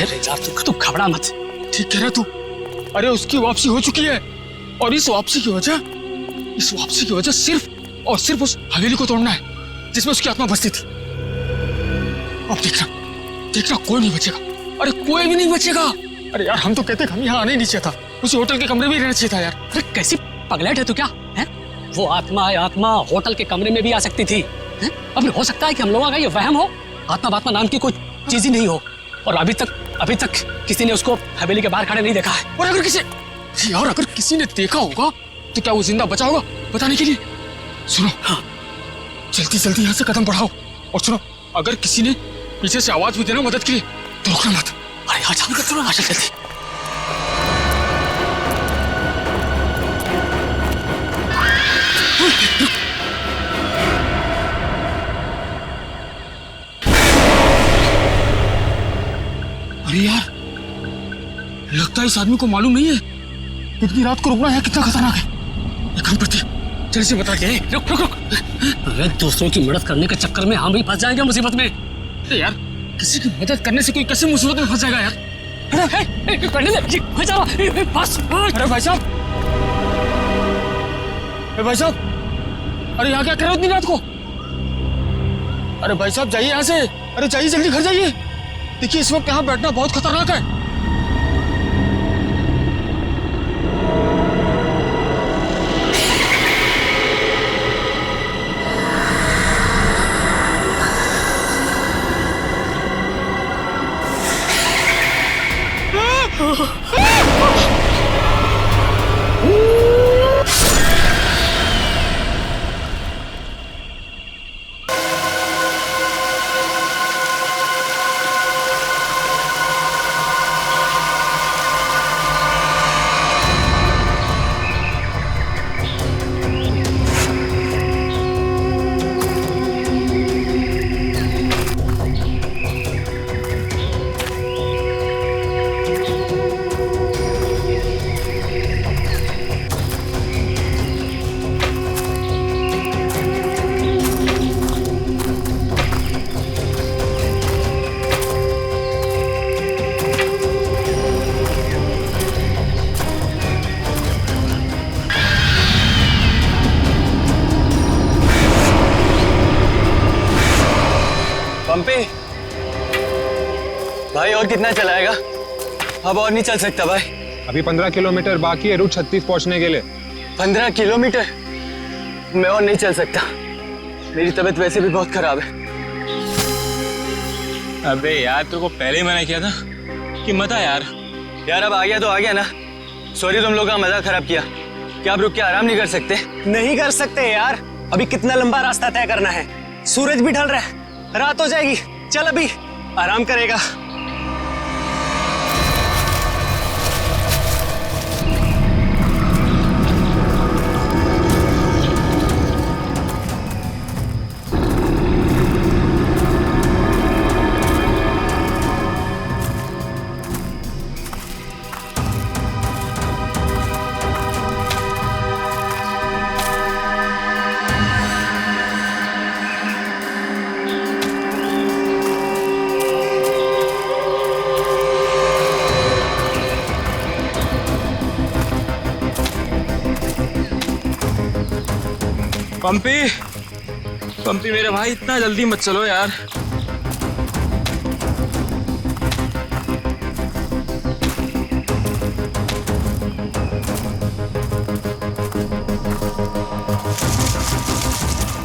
अरे यार तू घबरा मत। ठीक कह रहा तू। अरे उसकी वापसी हो चुकी है और इस वापसी की वजह सिर्फ और सिर्फ उस हवेली को तोड़ना है जिसमें उसकी आत्मा बसती थी। अब देखना कोई नहीं बचेगा। अरे कोई भी नहीं बचेगा। अरे यार हम तो कहते हम यहाँ आने ही नहीं चाहिए था, उसी होटल के कमरे में ही रहना चाहिए था यार। अरे कैसी पगलेट है तू क्या है? वो आत्मा होटल के कमरे में भी आ सकती थी। अब हो सकता है कि हम लोगों का ये वहम हो, आत्मा नाम की कोई चीज ही नहीं हो। और अभी तक किसी ने उसको हवेली के बाहर खड़े नहीं देखा है। और अगर किसी ने देखा होगा तो क्या वो जिंदा बचा होगा बताने के लिए? सुनो, हाँ जल्दी यहाँ से कदम बढ़ाओ। और सुनो, अगर किसी ने पीछे से आवाज भी देना मदद के लिए तो रोकना मत। अरे हाँ जल्दी। अरे यार लगता है इस आदमी को मालूम नहीं है इतनी रात को रुकना है कितना खतरनाक है। एक काम करते जल्दी से बता के। रुक। अरे दूसरों की मदद करने के चक्कर में हम भी फंस जाएंगे मुसीबत में। यार किसी की मदद करने से कोई कैसे मुसीबत में फंस जाएगा यार? अरे भाई साहब, अरे यहाँ क्या कर रहे हो इतनी रात को? अरे भाई साहब जाइए यहाँ से। अरे जाइए जल्दी घर जाइए। देखिए इस वक्त यहाँ बैठना बहुत खतरनाक है। पंपी भाई और कितना चलाएगा? अब और नहीं चल सकता भाई। अभी 15 किलोमीटर बाकी है रूट 36 पहुंचने के लिए। 15 किलोमीटर? मैं और नहीं चल सकता, मेरी तबीयत वैसे भी बहुत खराब है। अबे यार तेरे को पहले ही मना किया था कि मत आ यार। यार अब आ गया तो आ गया ना। सॉरी तुम लोग का मजाक खराब किया। क्या आप रुक के आराम नहीं कर सकते? नहीं कर सकते यार, अभी कितना लंबा रास्ता तय करना है। सूरज भी ढल रहा है, रात हो जाएगी। चल अभी आराम करेगा। पंपी मेरे भाई इतना जल्दी मत चलो यार।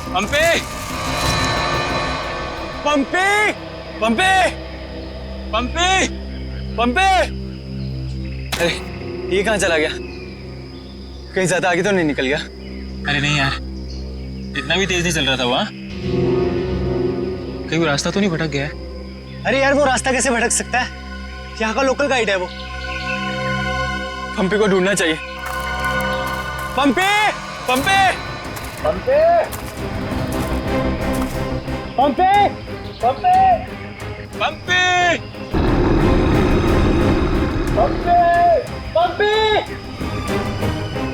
पंपी अरे ये कहाँ चला गया? कहीं ज्यादा आगे तो नहीं निकल गया? अरे नहीं यार, इतना भी तेज नहीं चल रहा था वहाँ। कहीं वो रास्ता तो नहीं भटक गया है? अरे यार वो रास्ता कैसे भटक सकता है? यहाँ का लोकल गाइड है वो। पंपी को ढूंढना चाहिए। पंपी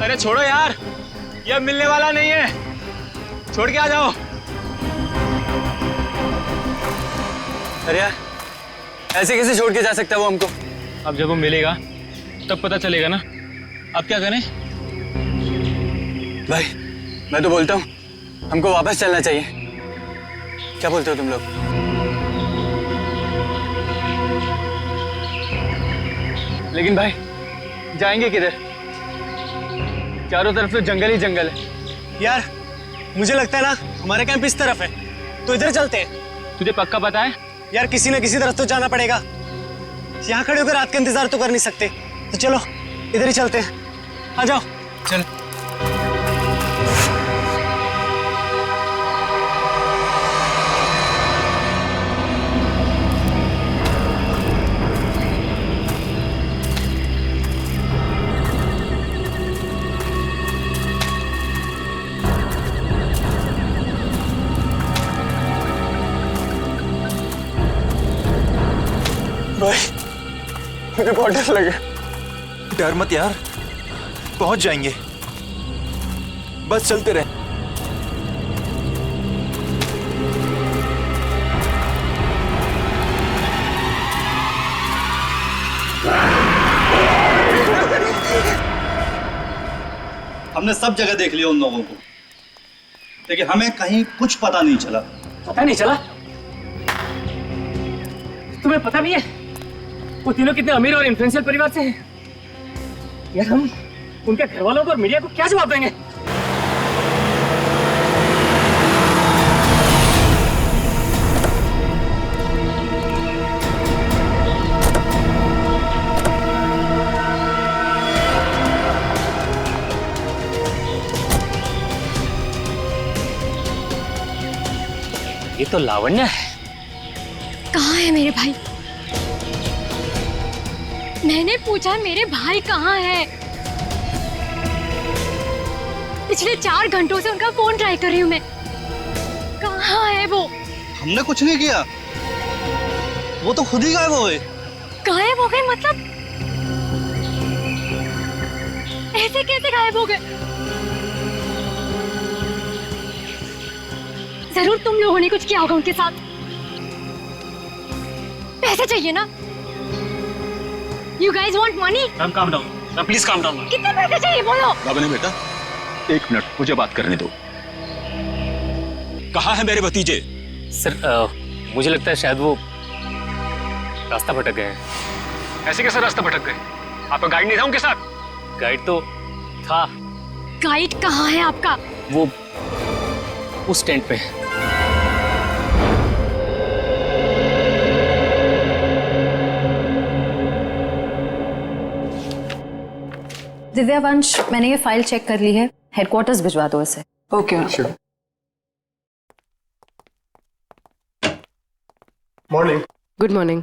अरे छोड़ो यार, ये मिलने वाला नहीं है, छोड़ के आ जाओ। अरे यार ऐसे कैसे छोड़ के जा सकता है वो हमको? अब जब वो मिलेगा तब पता चलेगा ना। अब क्या करें? भाई मैं तो बोलता हूँ हमको वापस चलना चाहिए। क्या बोलते हो तुम लोग? लेकिन भाई जाएंगे किधर? चारों तरफ तो जंगल ही जंगल है। यार मुझे लगता है ना हमारे कैंप इस तरफ है, तो इधर चलते हैं। तुझे पक्का पता है? यार किसी न किसी तरफ तो जाना पड़ेगा, यहाँ खड़े होकर रात का इंतजार तो कर नहीं सकते। तो चलो इधर ही चलते हैं, आ जाओ। चल। भाई मुझे बहुत डर लगा। डर मत यार, पहुंच जाएंगे, बस चलते रहे। हमने सब जगह देख लिया उन लोगों को, लेकिन हमें कहीं कुछ पता नहीं चला। पता नहीं चला? तुम्हें पता भी है वो तीनों कितने अमीर और इन्फ्लुएंशियल परिवार से हैं? यार हम उनके घर वालों को और मीडिया को क्या जवाब देंगे? ये तो लावण्य है। कहाँ है मेरे भाई? मैंने पूछा मेरे भाई कहाँ है? पिछले 4 घंटों से उनका फोन ट्राई कर रही हूँ मैं। कहाँ है वो? हमने कुछ नहीं किया, वो तो खुद ही गायब हो गए। गायब हो गए मतलब? ऐसे कैसे गायब हो गए? जरूर तुम लोगों ने कुछ किया होगा उनके साथ। पैसे चाहिए ना? You guys want money? Calm down, please calm down. कितने पैसे चाहिए बोलो? बाबा बेटा 1 मिनट मुझे बात करने दो। कहाँ है मेरे भतीजे? सर मुझे लगता है शायद वो रास्ता भटक गए हैं। ऐसे कैसे रास्ता भटक गए? आपका गाइड नहीं था उनके साथ? गाइड तो था। गाइड कहाँ है आपका? वो उस टेंट पे है। दिव्यावंश, मैंने ये फाइल चेक कर ली है, हेडक्वार्टर्स भिजवा दो इसे। Okay. Morning. Good morning.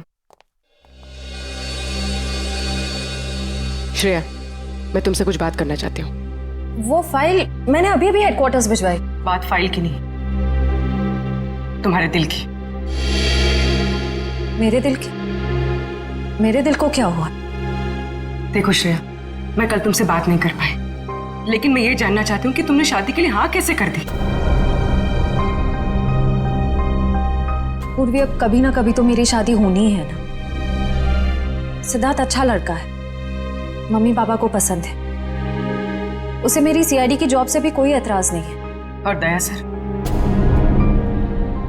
Shreya, मैं तुमसे कुछ बात करना चाहती हूँ। वो फाइल मैंने अभी अभी हेडक्वार्टर्स भिजवाई। बात फाइल की नहीं, तुम्हारे दिल की। मेरे दिल की? मेरे दिल को क्या हुआ? देखो श्रेया, मैं कल तुमसे बात नहीं कर पाई, लेकिन मैं ये जानना चाहती हूँ कि तुमने शादी के लिए हाँ कैसे कर दी? पूर्वी, अब कभी ना कभी तो मेरी शादी होनी है ना। सिद्धार्थ अच्छा लड़का है, मम्मी पापा को पसंद है, उसे मेरी सीआईडी की जॉब से भी कोई एतराज नहीं है। और दया सर,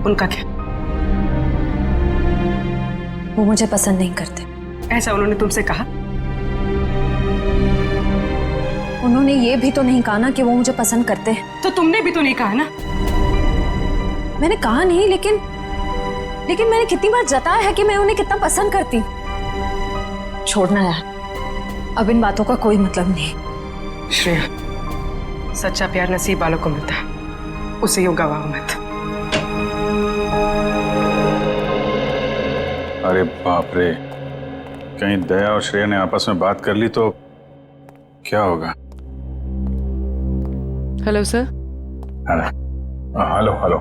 उनका क्या? वो मुझे पसंद नहीं करते। ऐसा उन्होंने तुमसे कहा? उन्होंने ये भी तो नहीं कहा ना कि वो मुझे पसंद करते हैं। तो तुमने भी तो नहीं कहा ना? मैंने कहा नहीं, लेकिन मैंने कितनी बार जताया है कि मैं उन्हें कितना पसंद करती हूँ। छोड़ना यार, अब इन बातों का कोई मतलब नहीं। श्रेया, सच्चा प्यार नसीब वालों को मिलता है, उसे यूं गवाओ मत। अरे बाप रे, कहीं दया और श्रेया ने आपस में बात कर ली तो क्या होगा? Hello sir. Hello hello.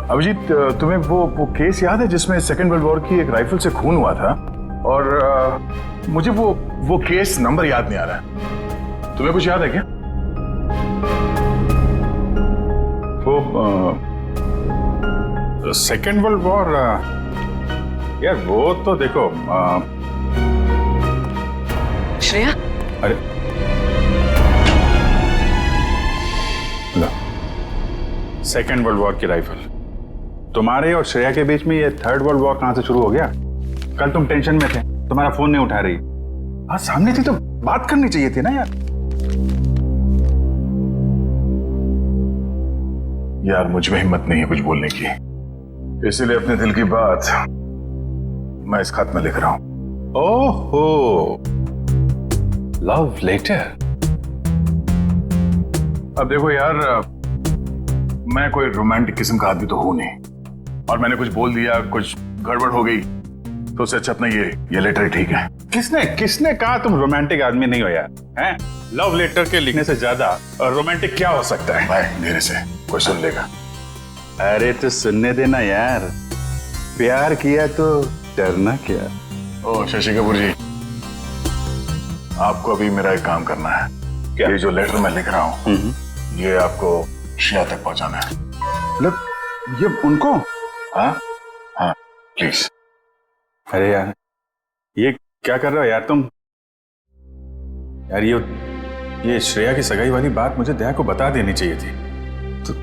Abhijeet, तुम्हें वो केस याद है जिसमें सेकेंड वर्ल्ड वॉर की एक राइफल से खून हुआ था? और मुझे वो केस नंबर याद नहीं आ रहा है। तुम्हें कुछ याद है क्या? वो सेकेंड वर्ल्ड वॉर यार वो तो देखो श्रेया, अरे लो, सेकेंड वर्ल्ड वॉर की राइफल। तुम्हारे और श्रेया के बीच में ये थर्ड वर्ल्ड वॉर कहां से शुरू हो गया? कल तुम टेंशन में थे, तुम्हारा फोन नहीं उठा रही। हाँ सामने थी तो बात करनी चाहिए थी ना यार। यार मुझ में हिम्मत नहीं है कुछ बोलने की, इसीलिए अपने दिल की बात मैं इस खत में लिख रहा हूं। ओहो, लव लेटर। अब देखो यार, मैं कोई रोमांटिक किस्म का आदमी तो हूं नहीं, और मैंने कुछ बोल दिया, कुछ गड़बड़ हो गई तो उससे अच्छा अपना ये लेटर ठीक है। किसने कहा तुम रोमांटिक आदमी नहीं हो यार? हैं? लव लेटर के लिखने से ज्यादा रोमांटिक क्या हो सकता है? भाई धीरे से, कोई सुन लेगा। अरे तो सुनने देना यार, प्यार किया तो डरना क्या। ओ शशि कपूर जी, आपको अभी मेरा एक काम करना है। क्या? ये जो लेटर मैं लिख रहा हूँ ये आपको श्रेया तक पहुंचाना है। मतलब ये उनको? हाँ हाँ प्लीज। अरे यार ये क्या कर रहे हो यार तुम? यार ये श्रेया की सगाई वाली बात मुझे दया को बता देनी चाहिए थी। तो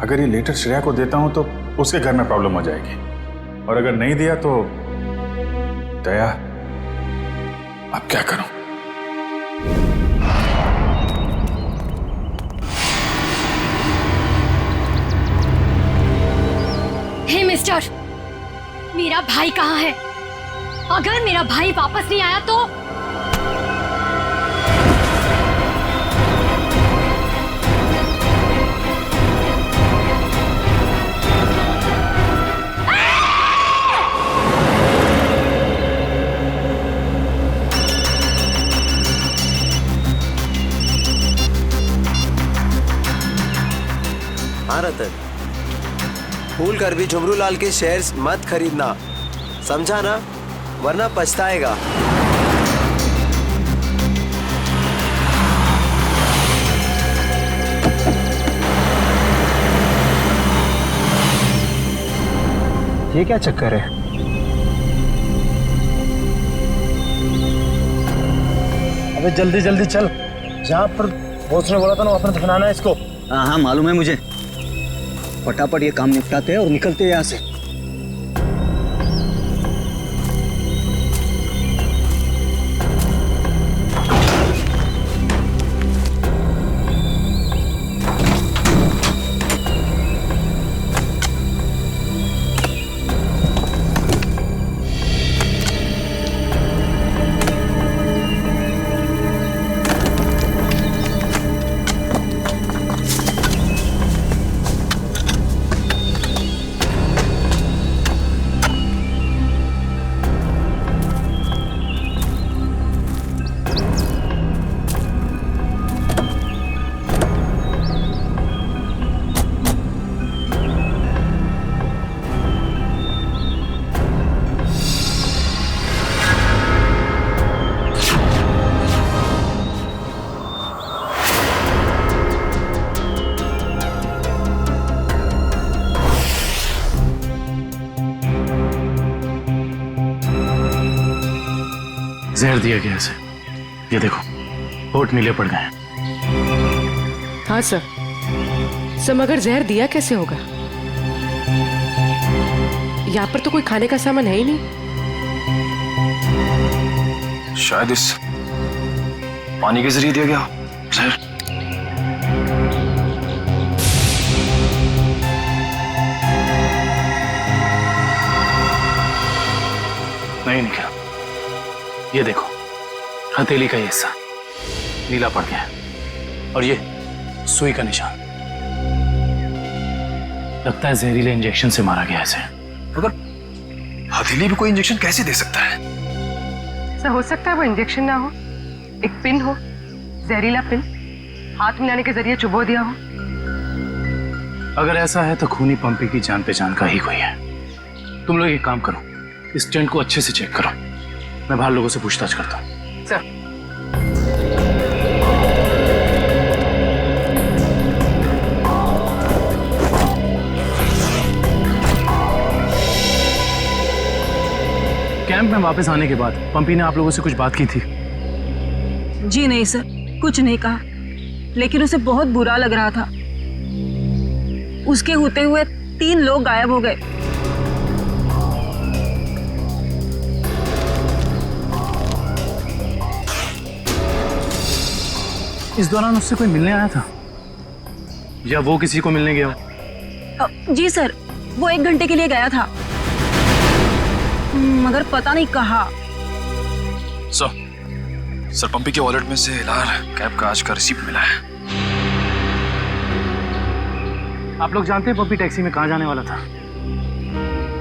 अगर ये लेटर श्रेया को देता हूं तो उसके घर में प्रॉब्लम हो जाएगी, और अगर नहीं दिया तो दया अब क्या करूं? हे मिस्टर, मेरा भाई कहाँ है? अगर मेरा भाई वापस नहीं आया तो हाँ रतन, भूल कर भी झुमरू लाल के शेयर्स मत खरीदना, समझा ना? वरना पछताएगा। ये क्या चक्कर है? अबे जल्दी जल्दी चल, जहाँ पर बॉस ने बोला था ना वहाँ पर दफनाना है इसको। हाँ हाँ मालूम है मुझे, फटाफट ये काम निपटाते हैं और निकलते हैं यहाँ से। जहर दिया गया इसे, ये देखो होठ नीले पड़ गए हैं। हाँ सर, मगर जहर दिया कैसे होगा? यहाँ पर तो कोई खाने का सामान है ही नहीं। शायद इस पानी के जरिए दिया गया जहर। नहीं निकला, ये देखो हथेली का ये हिस्सा नीला पड़ गया है, और ये सुई का निशान। लगता है जहरीले इंजेक्शन से मारा गया इसे। मगर हथेली भी कोई इंजेक्शन कैसे दे सकता है? सर हो सकता है वो इंजेक्शन ना हो, एक पिन हो, जहरीला पिन हाथ मिलाने के जरिए चुबो दिया हो। अगर ऐसा है तो खूनी पंपी की जान पहचान का ही कोई है। तुम लोग एक काम करो, इस टेंट को अच्छे से चेक करो, मैं बाहर लोगों से पूछताछ करता हूँ। सर कैंप में वापस आने के बाद पंपी ने आप लोगों से कुछ बात की थी? जी नहीं सर, कुछ नहीं कहा, लेकिन उसे बहुत बुरा लग रहा था। उसके होते हुए 3 लोग गायब हो गए। इस दौरान उससे कोई मिलने आया था या वो किसी को मिलने गया हो? जी सर, वो 1 घंटे के लिए गया था, मगर पता नहीं कहाँ। सर पंपी के वॉलेट में से एलआर कैब का आज का रिसीप्ट मिला है। आप लोग जानते हैं पंपी टैक्सी में कहाँ जाने वाला था?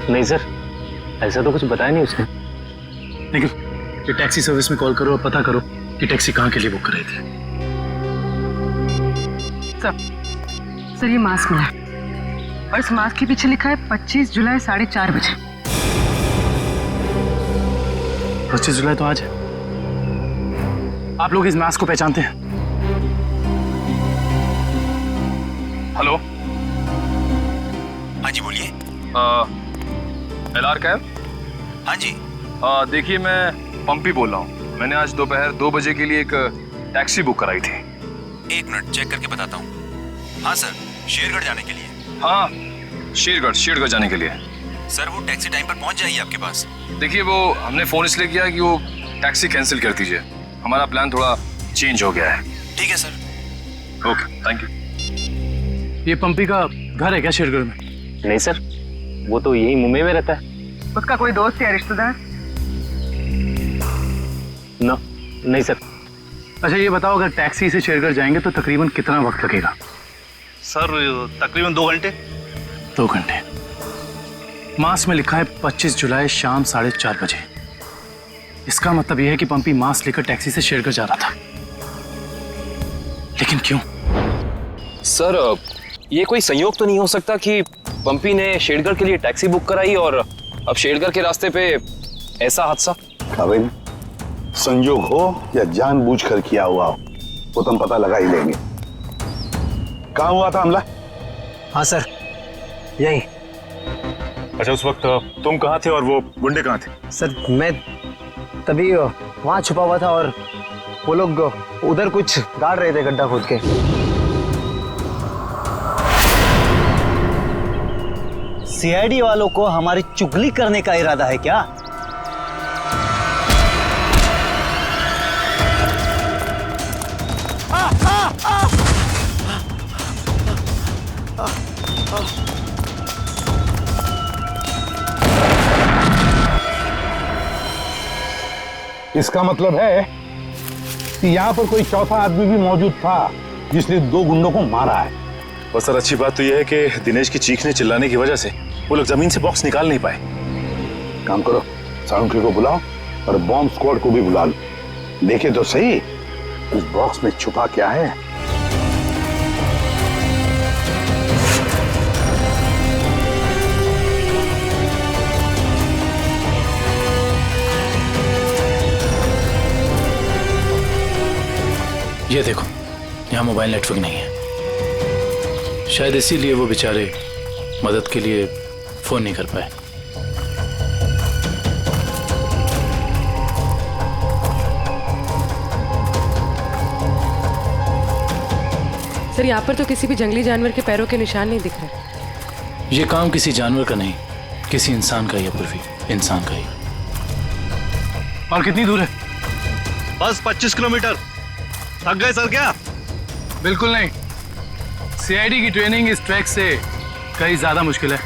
नहीं सर, ऐसा तो कुछ बताया नहीं उसने। लेकिन ये टैक्सी सर्विस में कॉल करो और पता करो कि टैक्सी कहाँ के लिए बुक कर रहे थे। सर ये मास्क मिला और इस मास्क के पीछे लिखा है 25 जुलाई 4:30 बजे। 25 जुलाई तो आज है। आप लोग इस मास्क को पहचानते हैं? हेलो, हाँ जी बोलिए। LR cab? हाँ जी। देखिए मैं पंपी बोल रहा हूँ। मैंने आज दोपहर 2 बजे के लिए एक टैक्सी बुक कराई थी। 1 मिनट चेक करके बताता हूँ। हाँ सर, शेरगढ़ जाने के लिए। हाँ, शेरगढ़ जाने के लिए। सर वो टैक्सी टाइम पर पहुँच जाएगी आपके पास। देखिए वो हमने फोन इसलिए किया कि वो टैक्सी कैंसिल कर दीजिए, हमारा प्लान थोड़ा चेंज हो गया है। ठीक है सर। Okay, thank you. ये पंपी का घर है क्या शेरगढ़ में? नहीं सर, वो तो यही मुंबई में रहता है। उसका कोई दोस्त या रिश्तेदार? नहीं सर। अच्छा ये बताओ, अगर टैक्सी से शेरगढ़ जाएंगे तो तकरीबन कितना वक्त लगेगा? सर तकरीबन 2 घंटे। 2 घंटे। मास में लिखा है 25 जुलाई शाम 4:30 बजे। इसका मतलब यह है कि पंपी मास लेकर टैक्सी से शेरगढ़ जा रहा था। लेकिन क्यों? सर ये कोई संयोग तो नहीं हो सकता कि पंपी ने शेरगढ़ के लिए टैक्सी बुक कराई और अब शेरगढ़ के रास्ते पे ऐसा हादसा? काबिल, संयोग हो या जानबूझकर किया हुआ हो वो तो हम पता लगा ही लेंगे। कहाँ हुआ था हमला? हाँ सर, यही। अच्छा उस वक्त तुम कहाँ थे और वो गुंडे कहाँ थे? सर मैं तभी वहाँ छुपा हुआ था और वो लोग उधर कुछ गाड़ रहे थे गड्ढा खोद के। सीआईडी वालों को हमारी चुगली करने का इरादा है क्या? इसका मतलब है कि यहाँ पर कोई चौथा आदमी भी मौजूद था जिसने 2 गुंडों को मारा है। और सर अच्छी बात तो यह है कि दिनेश की चीखने चिल्लाने की वजह से वो लोग जमीन से बॉक्स निकाल नहीं पाए। काम करो, साउंड्री को बुलाओ और बॉम्ब स्क्वाड को भी बुला लो। देखे तो सही उस बॉक्स में छुपा क्या है। ये देखो, यहाँ मोबाइल नेटवर्क नहीं है। शायद इसीलिए वो बेचारे मदद के लिए फोन नहीं कर पाए। सर यहाँ पर तो किसी भी जंगली जानवर के पैरों के निशान नहीं दिख रहे। ये काम किसी जानवर का नहीं, किसी इंसान का ही है पूर्वी, इंसान का ही। और कितनी दूर है? बस 25 किलोमीटर। थक गए सर क्या? बिल्कुल नहीं, सीआईडी की ट्रेनिंग इस ट्रैक से कहीं ज्यादा मुश्किल है।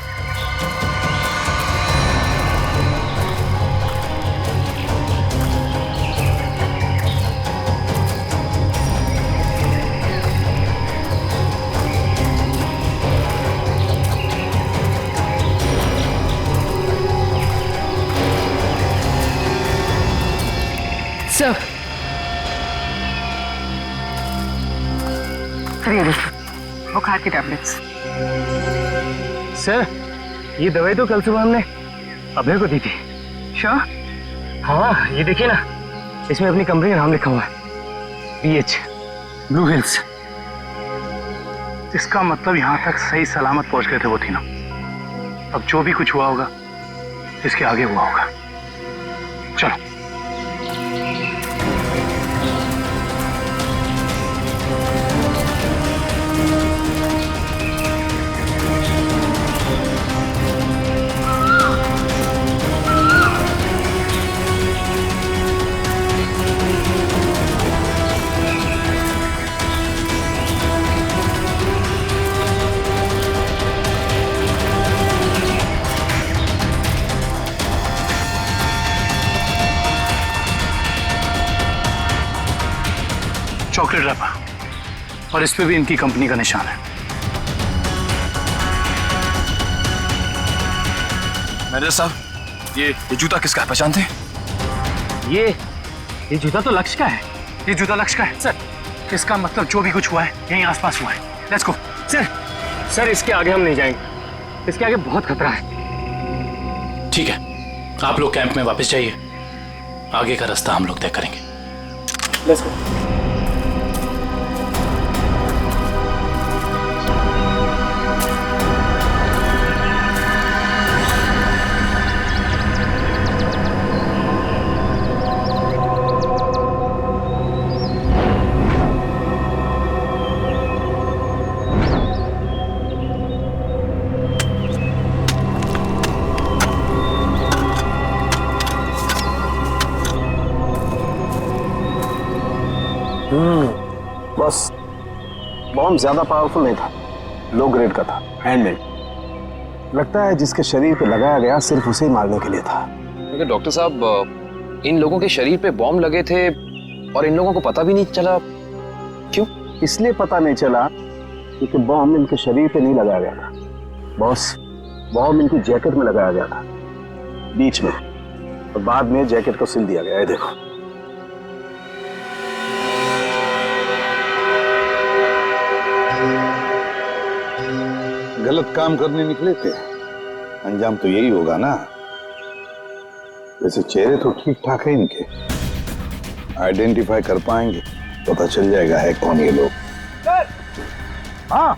सर ये देखो, बुखार की टैबलेट्स। सर ये दवाई तो कल सुबह हमने अभय को दी थी। श्योर? हाँ ये देखिए ना, इसमें अपनी कंपनी का नाम लिखा हुआ है, BH ब्लू हिल्स। इसका मतलब यहाँ तक सही सलामत पहुंच गए थे वो तीनों। अब जो भी कुछ हुआ होगा इसके आगे हुआ होगा। चॉकलेट रैपर और इस पे भी इनकी कंपनी का निशान है। मैनेजर साहब, ये जूता किसका है, पहचानते हैं? ये जूता तो लक्ष्य का है। ये जूता लक्ष्य का है सर। इसका मतलब जो भी कुछ हुआ है यहीं आसपास हुआ है। Let's go. सर इसके आगे हम नहीं जाएंगे, इसके आगे बहुत खतरा है। ठीक है, आप लोग कैंप में वापस जाइए, आगे का रास्ता हम लोग तय करेंगे। Let's go. बस बॉम्ब ज्यादा पावरफुल नहीं था, लो ग्रेड का था, हैंडमेड। लगता है जिसके शरीर पे लगाया गया सिर्फ उसे ही मारने के लिए था। क्योंकि डॉक्टर साहब, इन लोगों के शरीर पे बॉम्ब लगे थे और इन लोगों को पता भी नहीं चला। क्यों? इसलिए पता नहीं चला क्योंकि बॉम्ब इनके शरीर पे नहीं लगाया गया था बॉस, बॉम्ब इनकी जैकेट में लगाया गया था बीच में, और बाद में जैकेट को सिल दिया गया है। देखो गलत काम करने निकले थे, अंजाम तो यही होगा ना। वैसे चेहरे तो ठीक ठाक है इनके, आइडेंटिफाई कर पाएंगे, पता चल जाएगा है कौन ये लोग। हाँ,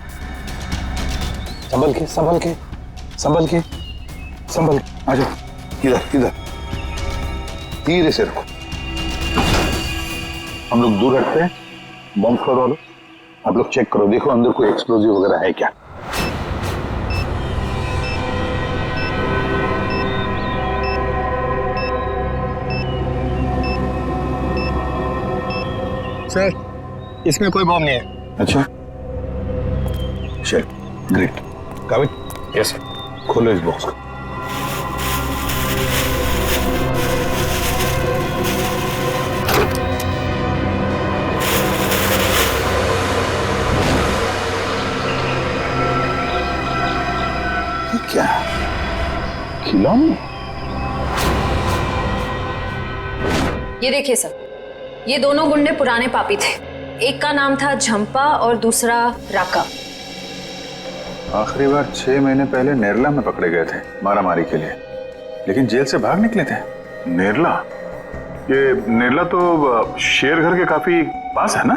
संभल के संभल के संभल के संभल के आ जाओ, इधर इधर धीरे से रखो। हम लोग दूर हटते हैं, बॉम्ब स्क्वाड वालों आप लोग चेक करो, देखो अंदर कोई एक्सप्लोजिव वगैरह है क्या। सर इसमें कोई बॉम्ब नहीं है। अच्छा, चल ग्रेट। काबिल? Yes sir. खोलो इस बॉक्स को। क्या खिलौने? ये देखिए सर, ये दोनों गुंडे पुराने पापी थे। एक का नाम था झंपा और दूसरा राका। आखिरी बार 6 महीने पहले नेरला में पकड़े गए थे मारामारी के लिए, लेकिन जेल से भाग निकले थे। नेरला? ये नेरला तो शेरघर के काफी पास है ना?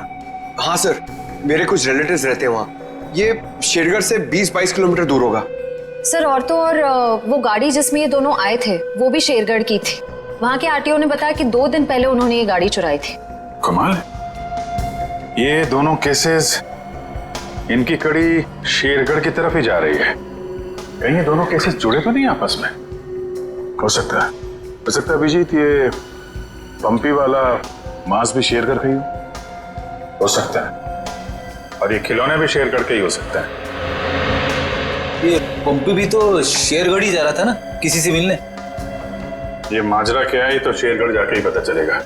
हाँ सर, मेरे कुछ रिलेटिव्स रहते हैं वहाँ। ये शेरगढ़ से 20-22 किलोमीटर दूर होगा। सर और तो और वो गाड़ी जिसमें ये दोनों आए थे वो भी शेरगढ़ की थी। वहाँ के आरटीओ ने बताया कि 2 दिन पहले उन्होंने ये गाड़ी चुराई थी। कमाल, ये दोनों केसेस, इनकी कड़ी शेरगढ़ की तरफ ही जा रही है। कहीं ये दोनों केसेस जुड़े तो नहीं आपस में? हो सकता है अभिजीत, ये पंपी वाला मांस भी शेरगढ़ का ही हो सकता है, और ये खिलौने भी शेरगढ़ के ही हो सकता है। ये पंपी भी तो शेरगढ़ ही जा रहा था ना किसी से मिलने। ये माजरा क्या है तो शेरगढ़ जाके ही पता चलेगा।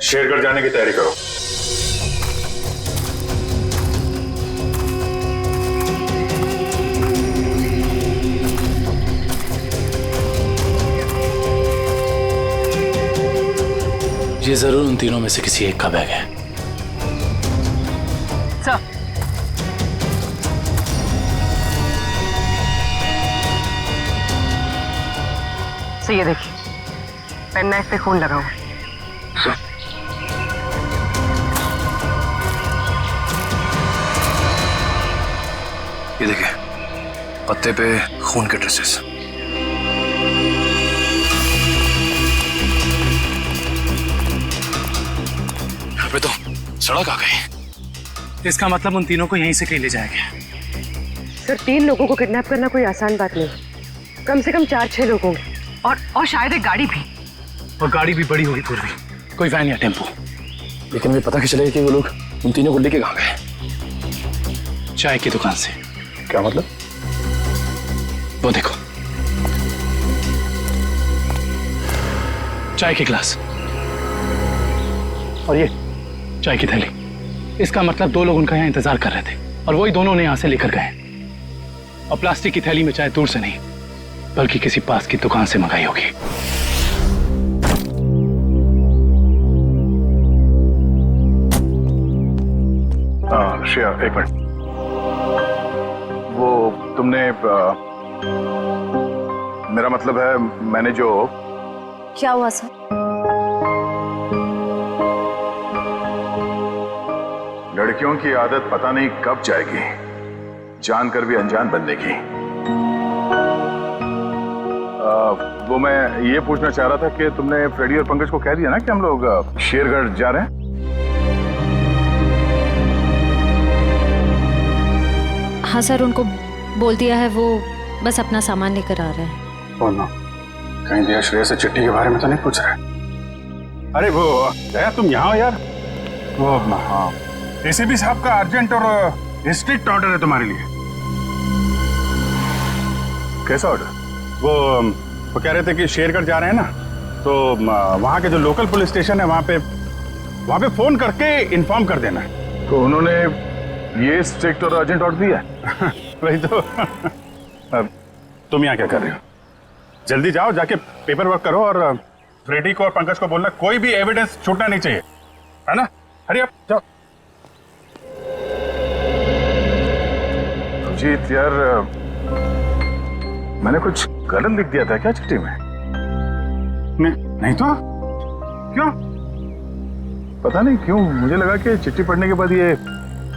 शेरगढ़ जाने की तैयारी करो। ये जरूर उन तीनों में से किसी एक का बैग है। सर ये देखिए, पेन नाइफ पे खून लगा हुआ। ये देखिए, पत्ते पे खून के ट्रेसेस। यहाँ पे तो सड़क आ गई। इसका मतलब उन तीनों को यहीं से कहीं ले जाया गया। सर 3 लोगों को किडनैप करना कोई आसान बात नहीं। कम से कम 4-6 लोग होंगे, और शायद एक गाड़ी भी। और गाड़ी भी बड़ी होगी पूर्वी, कोई वैन या टेम्पो। लेकिन मुझे पता कैसे चलेगा कि वो लोग उन तीनों को लेके कहाँ गए? चाय की दुकान से। क्या मतलब? वो देखो, चाय के गिलास और ये चाय की थैली। इसका मतलब 2 लोग उनका यहाँ इंतजार कर रहे थे और वही दोनों ने यहाँ से लेकर गए। और प्लास्टिक की थैली में चाय दूर से नहीं बल्कि किसी पास की दुकान से मंगाई होगी। श्रेया, एक मिनट। वो तुमने मेरा मतलब है, मैंने जो... क्या हुआ सर? लड़कियों की आदत पता नहीं कब जाएगी, जानकर भी अनजान बनने की। वो मैं ये पूछना चाह रहा था कि तुमने फ्रेडी और पंकज को कह दिया ना कि हम लोग शेरगढ़ जा रहे हैं? हाँ सर, उनको बोल दिया है, वो बस अपना सामान लेकर आ रहे हैं। बोलो, कहीं दिया श्रेया से चिट्ठी के बारे में तो नहीं पूछ रहे? अरे वो दया, तुम यहाँ हो यार। वो हाँ, एसीपी साहब का अर्जेंट और स्ट्रिक्ट ऑर्डर है तुम्हारे लिए। कैसा ऑर्डर? वो कह रहे थे कि शेरगढ़ जा रहे हैं ना, तो वहाँ के जो लोकल पुलिस स्टेशन है वहाँ पे फोन करके इन्फॉर्म कर देना है। तो उन्होंने ये स्ट्रिक्ट और अर्जेंट ऑर्डर दिया है? वही तो। अब तुम यहाँ क्या कर रहे हो? जल्दी जाओ, जाके पेपर वर्क करो और फ्रेडी को और पंकज को बोलना कोई भी एविडेंस छूटना नहीं चाहिए, है ना? हरी अप, जाओ। अजीत यार, मैंने कुछ गलत लिख दिया था क्या चिट्ठी में? नहीं तो क्यों? पता नहीं क्यों मुझे लगा कि चिट्ठी पढ़ने के बाद ये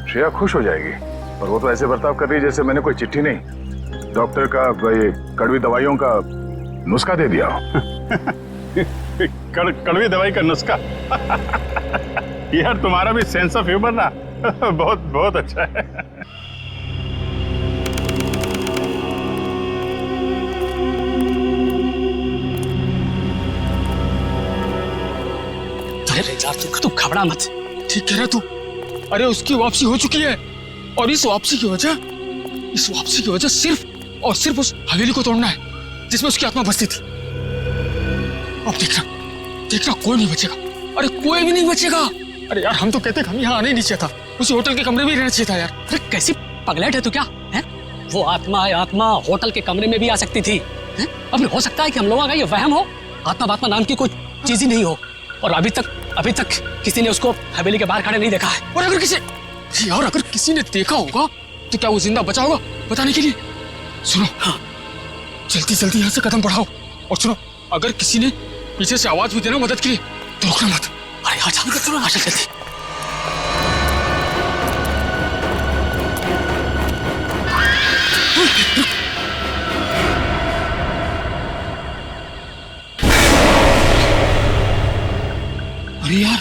श्रेया खुश हो जाएगी, और वो तो ऐसे बर्ताव कर रही है जैसे मैंने कोई चिट्ठी नहीं, डॉक्टर का ये कड़वी दवाइयों का नुस्खा दे दिया हो। कड़वी दवाई का नुस्खा? यार तुम्हारा भी सेंस ऑफ ह्यूमर ना बहुत बहुत अच्छा है। अरे यार तू घबरा मत। ठीक कह रहा तू। अरे उसकी वापसी हो चुकी है, और इस वापसी की वजह सिर्फ और सिर्फ उस हवेली को तोड़ना है जिसमें उसकी आत्मा बसती थी। अब देखना कोई नहीं बचेगा। अरे कोई भी नहीं बचेगा। अरे यार हम तो कहते हम यहाँ आने ही नहीं चाहिए था, उसी होटल के कमरे में ही रहना चाहिए था यार। अरे कैसी पगलेट है तू क्या है? वो आत्मा होटल के कमरे में भी आ सकती थी। अब हो सकता है कि हम लोगों का ये वहम हो, आत्मा नाम की कोई चीज ही नहीं हो, और अभी तक किसी ने उसको हवेली के बाहर खड़े नहीं देखा है। और अगर किसी ने देखा होगा तो क्या वो जिंदा बचा होगा बताने के लिए? सुनो, हाँ, जल्दी यहाँ से कदम बढ़ाओ, और सुनो, अगर किसी ने पीछे से आवाज भी देना मदद के लिए तो रोकना मत। अरे हाँ, जल्दी। अरे यार,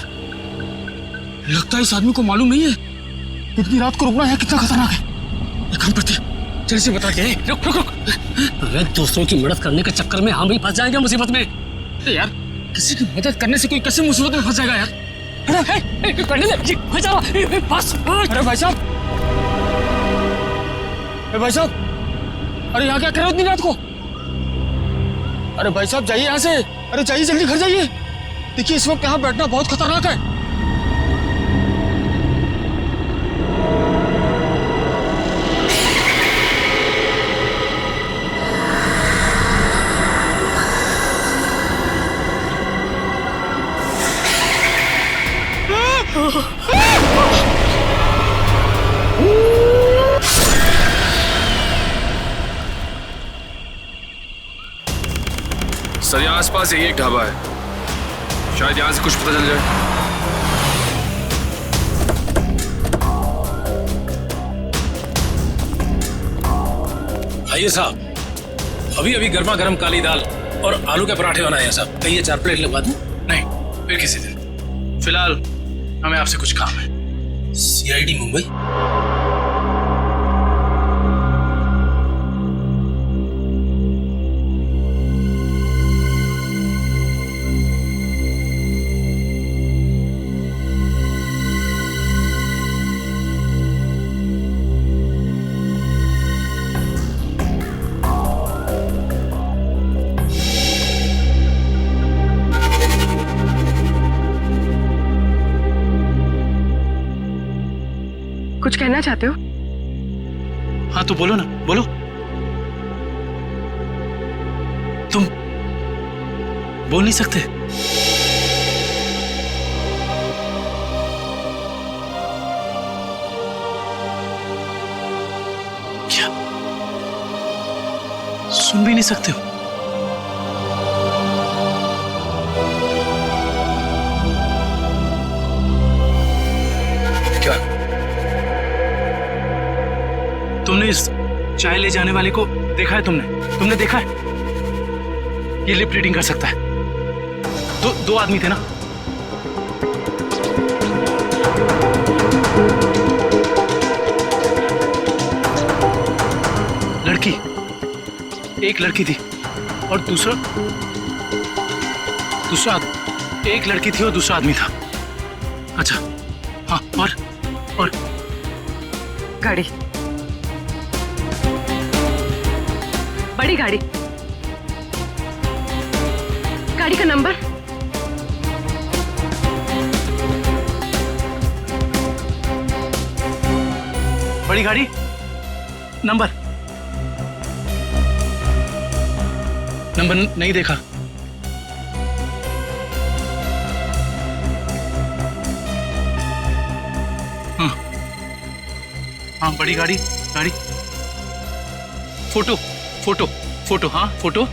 लगता है इस आदमी को मालूम नहीं है इतनी रात को रुकना है कितना खतरनाक है। एक काम करते, जल्दी से बता के। रुक। अरे दूसरों की मदद करने के चक्कर में हम भी फंस जाएंगे मुसीबत में। यार किसी की मदद करने से कोई कैसे मुसीबत में फंस जाएगा यार? अरे भाई साहब, अरे यहाँ क्या कर रहे हो इतनी रात को? अरे भाई साहब जाइए यहाँ से। अरे जाइए, जल्दी घर जाइए। देखिए इस वक्त यहाँ बैठना बहुत खतरनाक है। सर यहाँ आसपास यही एक ढाबा है, शायद यहाँ से कुछ पता चल जाए। आइए साहब, अभी गर्मा गर्म काली दाल और आलू के पराठे बनाए हैं साहब। कहिए 4 प्लेट लगवा दूं? नहीं, फिर किसी दिन। फिलहाल हमें आपसे कुछ काम है। CID मुंबई। कहना चाहते हो? हाँ तो बोलो ना, बोलो। तुम बोल नहीं सकते? क्या सुन भी नहीं सकते हो? क्या तुमने इस चाय ले जाने वाले को देखा है? तुमने देखा है? ये लिप रीडिंग कर सकता है। दो आदमी थे ना? एक लड़की थी और दूसरा एक लड़की थी और दूसरा आदमी था। अच्छा हाँ, और गाड़ी, बड़ी गाड़ी का नंबर? बड़ी गाड़ी नंबर नहीं देखा। हाँ बड़ी गाड़ी फोटो हाँ फोटो।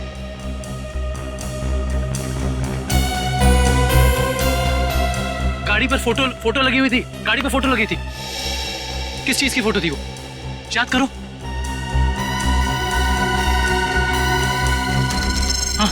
गाड़ी पर फोटो लगी हुई थी। गाड़ी पर फोटो लगी थी। किस चीज की फोटो थी वो? याद करो। हाँ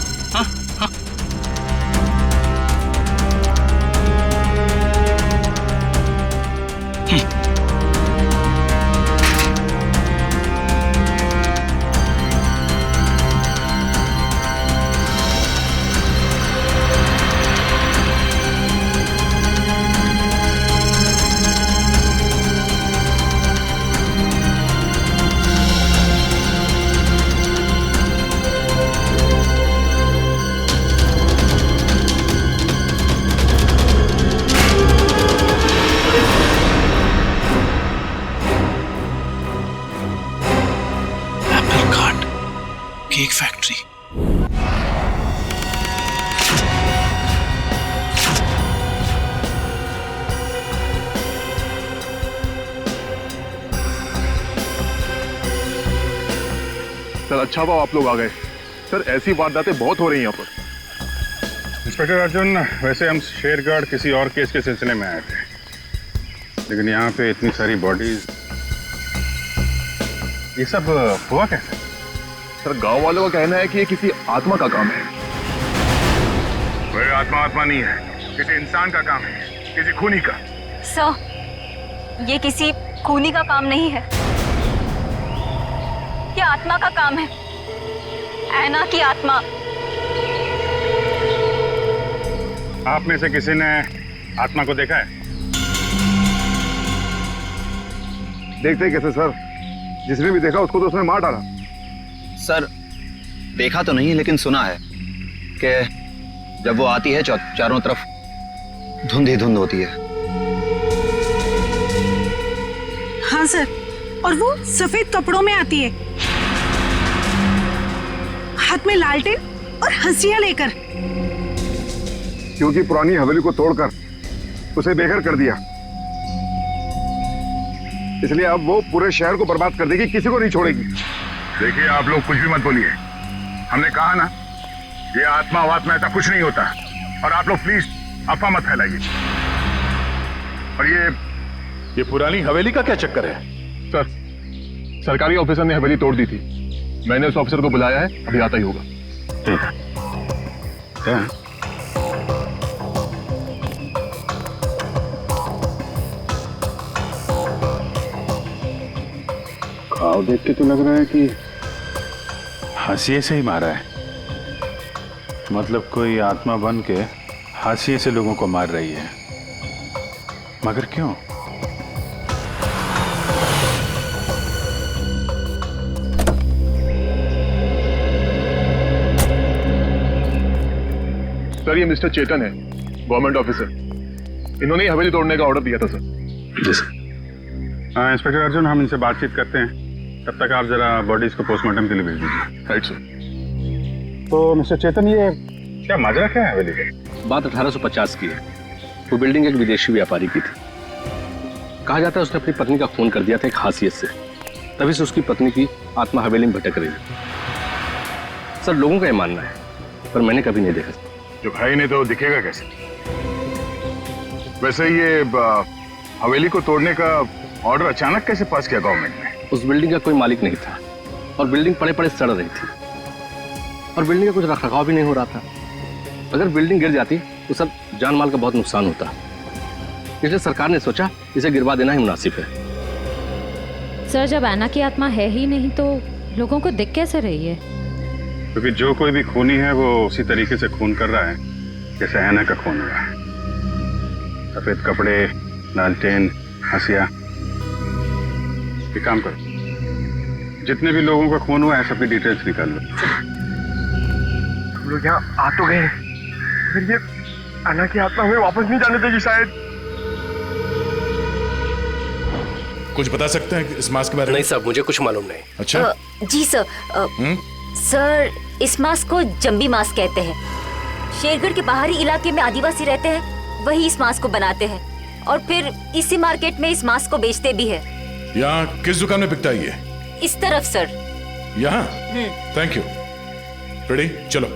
केक फैक्ट्री। सर अच्छा हुआ आप लोग आ गए। सर ऐसी वारदातें बहुत हो रही हैं यहाँ पर। इंस्पेक्टर अर्जुन, वैसे हम शेरगढ़ किसी और केस के सिलसिले में आए थे, लेकिन यहाँ पे इतनी सारी बॉडीज, ये सब हुआ कैसे? सर गांव वालों का कहना है कि ये किसी आत्मा का काम है। कोई आत्मा नहीं है, किसी इंसान का काम है, किसी खूनी का। सर ये किसी खूनी का काम नहीं है, ये आत्मा का काम है। ऐना की आत्मा। आप में से किसी ने आत्मा को देखा है? देखते कैसे सर, जिसने भी देखा उसको तो उसने मार डाला। सर देखा तो नहीं, लेकिन सुना है कि जब वो आती है चारों तरफ धुंध ही धुंध होती है। हाँ सर, और वो सफेद कपड़ों में आती है, हाथ में लालटेन और हंसिया लेकर। क्योंकि पुरानी हवेली को तोड़कर उसे बेघर कर दिया, इसलिए अब वो पूरे शहर को बर्बाद कर देगी, किसी को नहीं छोड़ेगी। देखिए आप लोग कुछ भी मत बोलिए, हमने कहा ना ये आत्मा वात्मा ऐसा कुछ नहीं होता, और आप लोग प्लीज अफवाह मत फैलाइए। और ये पुरानी हवेली का क्या चक्कर है? सर सरकारी ऑफिसर ने हवेली तोड़ दी थी, मैंने उस ऑफिसर को बुलाया है, अभी आता ही होगा। घाव देख के तो लग रहा है कि हाशिए से ही मारा है, मतलब कोई आत्मा बन के हाशिए से लोगों को मार रही है, मगर क्यों? सर ये मिस्टर चेतन है, गवर्नमेंट ऑफिसर। इन्होंने ही हवेली तोड़ने का ऑर्डर दिया था सर। इंस्पेक्टर अर्जुन, हम इनसे बातचीत करते हैं, तब तक आप जरा बॉडीज को पोस्टमार्टम के लिए भेज दीजिए। Right sir. तो मिस्टर चेतन, ये क्या माजरा क्या है हवेली का? बात 1850 की है। वो बिल्डिंग एक विदेशी व्यापारी की थी। कहा जाता है उसने अपनी पत्नी का खून कर दिया था एक हासियत से, तभी से उसकी पत्नी की आत्मा हवेली में भटक रही है। सर, लोगों का ये मानना है, पर मैंने कभी नहीं देखा। जो भाई नहीं तो दिखेगा कैसे? वैसे ये हवेली को तोड़ने का ऑर्डर अचानक कैसे पास किया गवर्नमेंट ने? उस बिल्डिंग का कोई मालिक नहीं था और बिल्डिंग पड़े पड़े सड़ रही थी और बिल्डिंग का कुछ रखरखाव भी नहीं हो रहा था। अगर बिल्डिंग गिर जाती तो सब जान माल का बहुत नुकसान होता, इसलिए सरकार ने सोचा इसे गिरवा देना ही मुनासिब है। सर, जब ऐना की आत्मा है ही नहीं तो लोगों को दिख कैसे रही है? क्योंकि जो कोई भी खूनी है वो उसी तरीके से खून कर रहा है जैसे ऐना का खून हो रहा है। सफेद कपड़े, लालटेन, हंसिया। एक काम करो, जितने भी लोगों का खून हुआ है सबकी डिटेल्स निकाल लो। हम लोग यहाँ आ तो गए, फिर ये अन्ना की आत्मा हमें वापस नहीं जाने देगी शायद। कुछ बता सकते हैं इस मास्क के बारे में? नहीं साहब, मुझे कुछ मालूम नहीं। अच्छा। जी सर। सर, इस मास्क को जंबी मास्क कहते हैं। शेरगढ़ के बाहरी इलाके में आदिवासी रहते हैं, वही इस मास्क को बनाते हैं और फिर इसी मार्केट में इस मास्क को बेचते भी है। यहाँ किस दुकान में बिकता है ये? इस तरफ सर। यहाँ? Thank you. रेडी, चलो।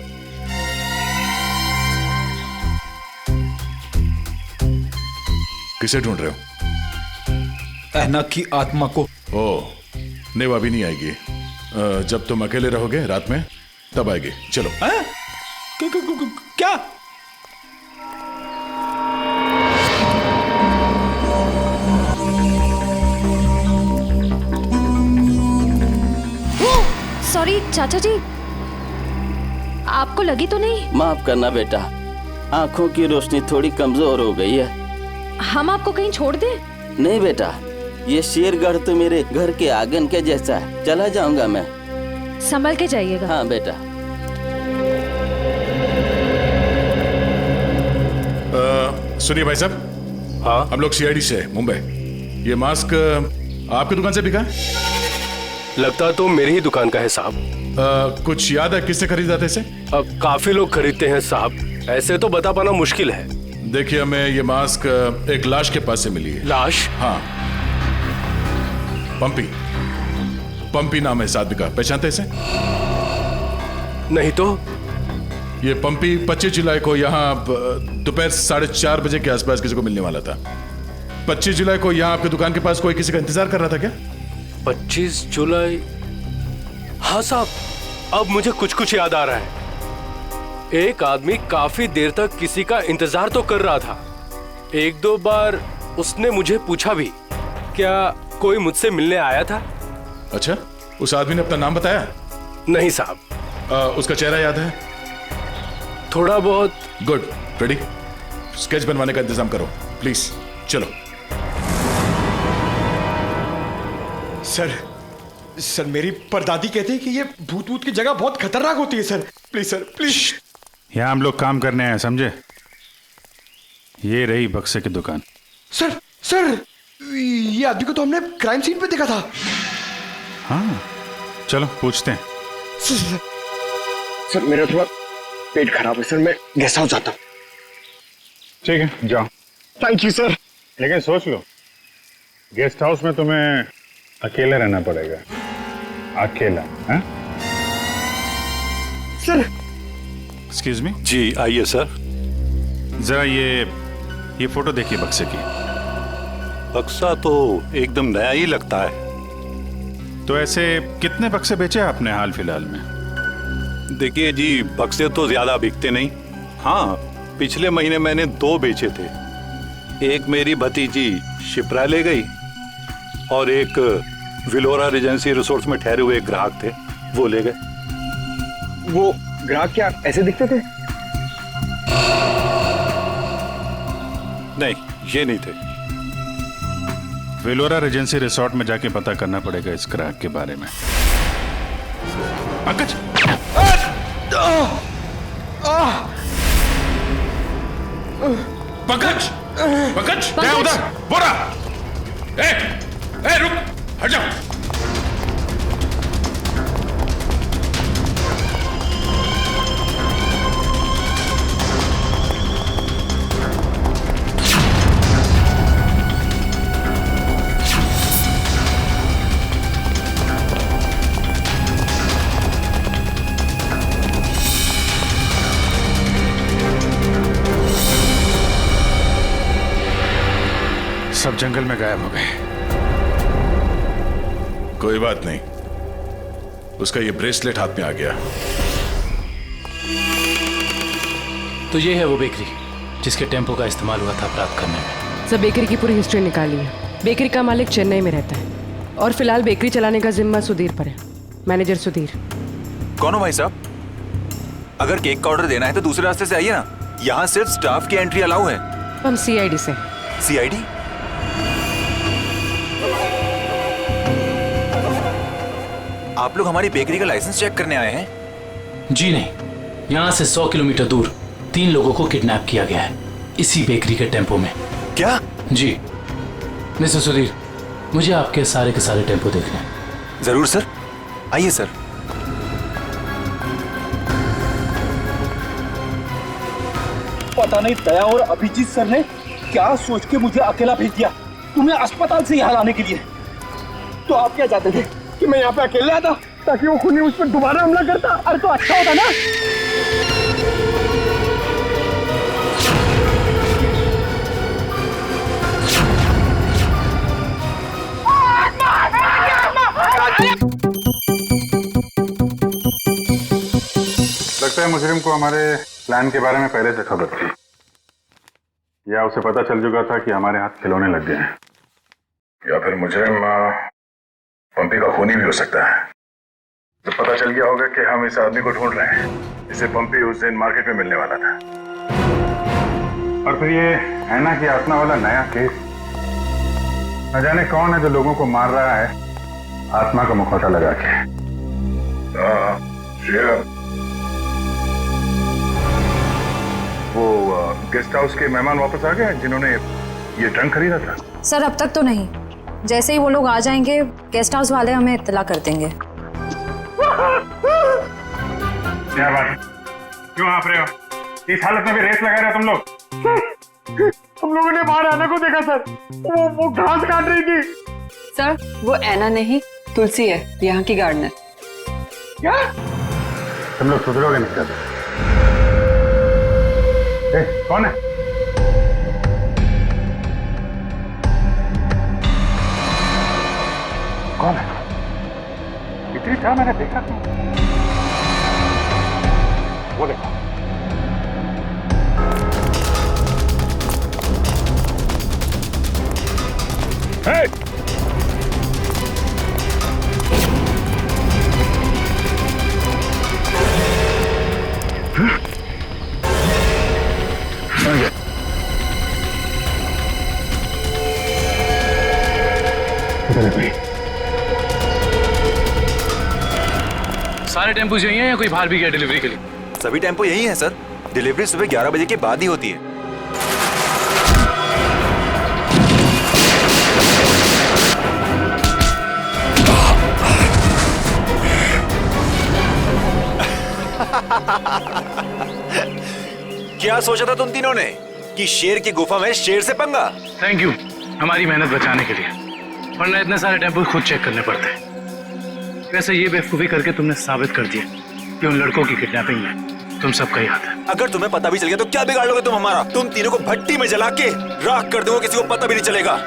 किसे ढूंढ रहे हो? ऐना की आत्मा को। ओह, नहीं वो अभी नहीं आएगी। जब तुम अकेले रहोगे रात में तब आएगी। चलो। क्या? सॉरी चाचा जी, आपको लगी तो नहीं? माफ करना बेटा, आंखों की रोशनी थोड़ी कमजोर हो गई है। हम आपको कहीं छोड़ दें? नहीं बेटा, ये शेरगढ़ तो मेरे घर के आंगन के जैसा है। चला जाऊंगा मैं। संभल के जाइएगा। हाँ बेटा। सुनिए भाई साहब। हाँ, हम लोग सीआईडी से मुंबई। ये मास्क आपकी दुकान से बिका है? लगता तो मेरी ही दुकान का है साहब। कुछ याद है किससे खरीदा था इसे? काफी लोग खरीदते हैं साहब, ऐसे तो बता पाना मुश्किल है। देखिए, हमें ये मास्क एक लाश के पास से मिली है। लाश? हाँ, पंपी। पंपी नाम है इस आदमी का, पहचानते इसे? नहीं तो। ये पंपी 25 जुलाई को यहाँ दोपहर 4:30 बजे के आसपास किसी को मिलने वाला था। 25 जुलाई को यहाँ आपकी दुकान के पास कोई किसी का इंतजार कर रहा था क्या? 25 जुलाई? हाँ साहब, अब मुझे कुछ कुछ याद आ रहा है। एक आदमी काफी देर तक किसी का इंतजार तो कर रहा था। एक दो बार उसने मुझे पूछा भी, क्या कोई मुझसे मिलने आया था? अच्छा, उस आदमी ने अपना नाम बताया? नहीं साहब। उसका चेहरा याद है? थोड़ा बहुत। गुड। रेडी? स्केच बनवाने का इंतजाम करो प्लीज। चलो। सर, मेरी परदादी कहती है कि ये भूत की जगह बहुत खतरनाक होती है सर। Please sir, please. यहाँ हम लोग काम करने आए, समझे? ये रही बक्से की दुकान। सर, ये आदमी को तो हमने क्राइम सीन पे देखा था। हाँ, चलो पूछते हैं। सर, मेरा थोड़ा पेट खराब है सर, मैं गेस्ट हाउस जाता हूँ। ठीक है, जाओ। Thank you sir. लेकिन सोच लो, गेस्ट हाउस में तुम्हें अकेला रहना पड़ेगा। अकेला? हाँ? सर। Excuse me. जी आइए सर। जरा ये फोटो देखिए बक्से की। बक्सा तो एकदम नया ही लगता है। तो ऐसे कितने बक्से बेचे आपने हाल फिलहाल में? देखिए जी, बक्से तो ज्यादा बिकते नहीं। हाँ, पिछले महीने मैंने 2 बेचे थे। एक मेरी भतीजी शिप्रा ले गई और एक विलोरा रेजेंसी रिसोर्ट्स में ठहरे हुए एक ग्राहक थे, वो ले गए। वो ग्राहक क्या ऐसे दिखते थे? नहीं, ये नहीं थे। विलोरा रेजेंसी रिसोर्ट में जाके पता करना पड़ेगा इस ग्राहक के बारे में। पंकज! पंकज! पंकज! क्या उधर? बोरा! ए, रुक, हट जाओ। सब जंगल में गायब हो गए। कोई बात नहीं, उसका ये ब्रेसलेट हाथ में आ गया। तो ये है वो बेकरी जिसके टेम्पो का इस्तेमाल हुआ था अपराध करने में। सब बेकरी की पूरी हिस्ट्री निकाली है। बेकरी का मालिक चेन्नई में रहता है और फिलहाल बेकरी चलाने का जिम्मा सुधीर पर है। मैनेजर सुधीर। कौन हो भाई साहब? अगर केक का ऑर्डर देना है तो दूसरे रास्ते से आइए ना, यहाँ सिर्फ स्टाफ की एंट्री अलाउ है। हम सीआईडी से। सीआईडी? आप लोग हमारी बेकरी का लाइसेंस चेक करने आए हैं? जी नहीं, यहाँ से 100 किलोमीटर दूर 3 लोगों को किडनैप किया गया है इसी बेकरी के टेम्पो में। क्या? जी मिस्टर सुधीर, मुझे आपके सारे के सारे टेम्पो देखने हैं। जरूर सर, आइए सर। पता नहीं दया और अभिजीत सर ने क्या सोच के मुझे अकेला भेज दिया तुम्हें अस्पताल से यहाँ लाने के लिए। तो आप क्या चाहते थे कि मैं यहाँ पे अकेले आता ताकि वो खूनी उस पर दोबारा हमला करता? अरे तो अच्छा होता ना। लगता है मुजरिम को हमारे प्लान के बारे में पहले से खबर थी, या उसे पता चल चुका था कि हमारे हाथ खिलौने लग गए हैं, या फिर मुजरिम पंपी का खूनी भी हो सकता है। तो पता चल गया होगा कि हम इस आदमी को ढूंढ रहे हैं, इसे पंपी उस दिन मार्केट में मिलने वाला था। और फिर ये है ना कि आत्मा वाला नया केस, न जाने कौन है जो लोगों को मार रहा है आत्मा का मुखौटा लगा के। वो गेस्ट हाउस के मेहमान वापस आ गए जिन्होंने ये ट्रंक खरीदा था? सर अब तक तो नहीं, जैसे ही वो लोग आ जाएंगे गेस्ट हाउस वाले हमें इत्तला कर देंगे। क्या बात, क्यों हाँफ रहे हो? इस हालत में भी रेस लगा रहे हो तुम लोग? हम लोगों ने बाहर आना को देखा सर, वो घास काट रही थी। सर वो ऐना नहीं तुलसी है, यहाँ की गार्डनर। क्या? तुम लोग सुधरोगे नहीं कर? कौन है? कौन है? इतनी चाह मैंने देखा क्यों? वो देखो। Hey! सारे टेम्पो यही हैं या कोई बाहर भी गया डिलीवरी के लिए? सभी टेम्पो यही हैं सर। डिलीवरी सुबह 11 बजे के बाद ही होती है। क्या सोचा था तुम तीनों ने कि शेर की गुफा में शेर से पंगा? थैंक यू हमारी मेहनत बचाने के लिए, वरना इतने सारे टेम्पो खुद चेक करने पड़ते। वैसे ये बेवकूफी करके तुमने साबित कर दिया कि उन लड़कों की किडनैपिंग में तुम सबका ही हाथ है। अगर तुम्हें पता भी चल गया तो क्या बिगाड़ लोगे तुम हमारा? तुम तीनों को भट्टी में जला के राख कर दोगे, किसी को पता भी नहीं चलेगा।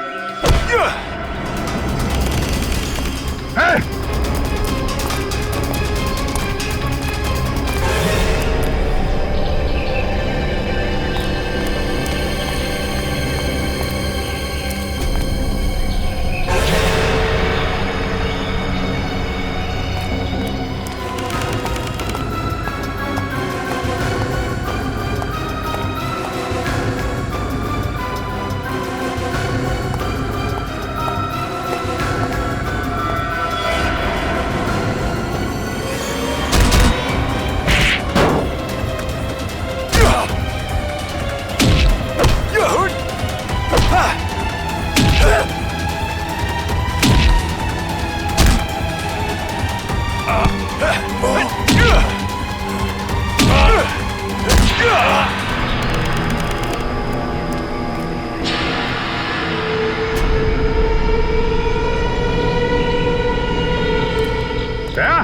दया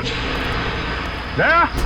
दया